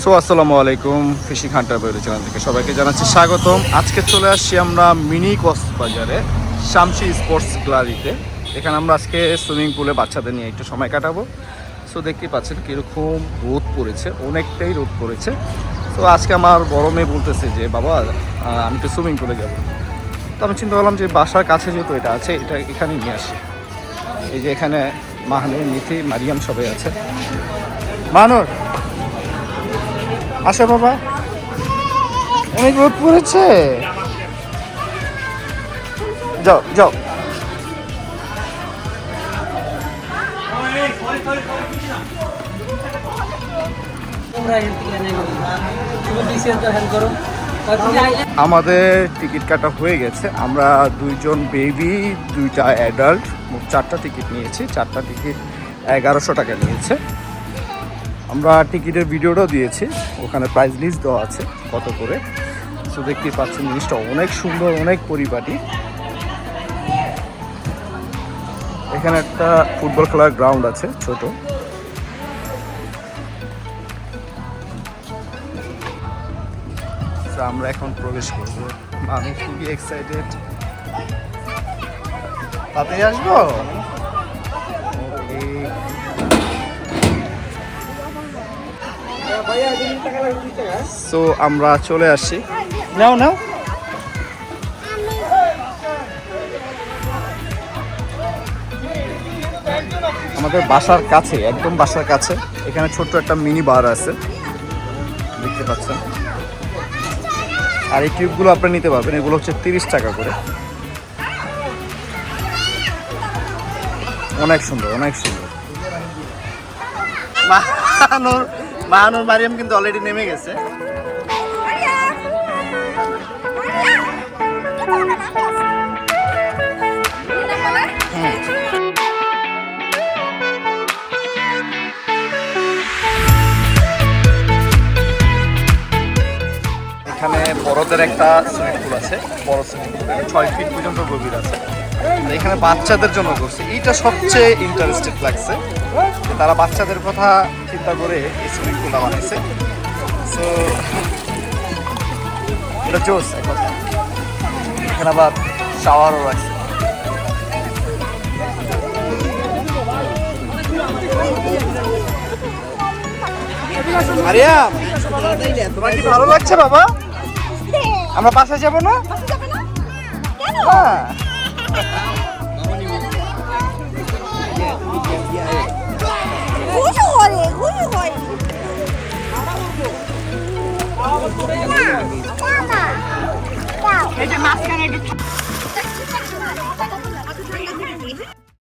So আসসালামু আলাইকুম, fishing Hunter বইয়ের চ্যানেল থেকে সবাইকে জানাচ্ছি স্বাগতম। আজকে চলে আসছি আমরা মিনি কক্সবাজারে শামসি স্পোর্টস গ্যালারিতে। এখানে আমরা আজকে সুইমিং পুলে বাচ্চাদের নিয়ে একটু সময় কাটাবো। সো দেখতেই পাচ্ছেন কীরকম রোদ পড়েছে, অনেকটাই রোদ পড়েছে। তো আজকে আমার বড় মেয়ে বলতেছে যে বাবা আমি তো সুইমিং পুলে যাবো। তো আমি চিন্তা করলাম যে বাসার কাছে যেহেতু এটা আছে, এটা এখানেই নিয়ে আসি। এই যে এখানে মাহানুর, মিথি, মারিয়াম সবাই আছে। মাহানুর আসো বাবা, অনেক রোদ পড়েছে, যাও যাও। আমাদের টিকিট কাটা হয়ে গেছে। আমরা দুইজন বেবি, দুইটা অ্যাডাল্ট, মোট 4টা টিকিট নিয়েছি। 4টা টিকিট 1100 টাকা নিয়েছে। আমরা টিকিটের ভিডিওটাও দিয়েছি, ওখানে প্রাইস লিস্ট দেওয়া আছে কত করে। সো দেখতেই পাচ্ছেন জিনিসটা অনেক সুন্দর, অনেক পরিপাটি। এখানে একটা ফুটবল খেলার গ্রাউন্ড আছে ছোট। আমরা এখন প্রবেশ করব। আমি খুবই এক্সাইটেড। তাতে আসবো। সো আমরা চলে আসছি। নাও নাও। আমাদের বাসার কাছে, একদম বাসার কাছে এখানে ছোট্ট একটা মিনি বার আছে, দেখতে পাচ্ছেন। আর এই টিউবগুলো আপনারা নিতে পারবেন, এগুলো হচ্ছে 30 টাকা করে। অনেক সুন্দর, অনেক সুন্দর। মাহানুর মারিয়াম কিন্তু অলরেডি নেমে গেছে। এখানে বড়দের একটা সুইমিং পুল আছে, বড় সুইমিং পুল 6 ফিট পর্যন্ত গভীর আছে। এখানে বাচ্চাদের জন্য করছে, এইটা সবচেয়ে ইন্টারেস্টেড লাগছে। তারা বাচ্চাদের কথা চিন্তা করে এই সুইমিং পুলটা বানাইছে। সো এটা জোস এক কথা। এখানে আবার শাওয়ারও রাখছে। মারিয়াম, তোমার কি ভালো লাগছে বাবা? আমরা বাসায় যাবো না?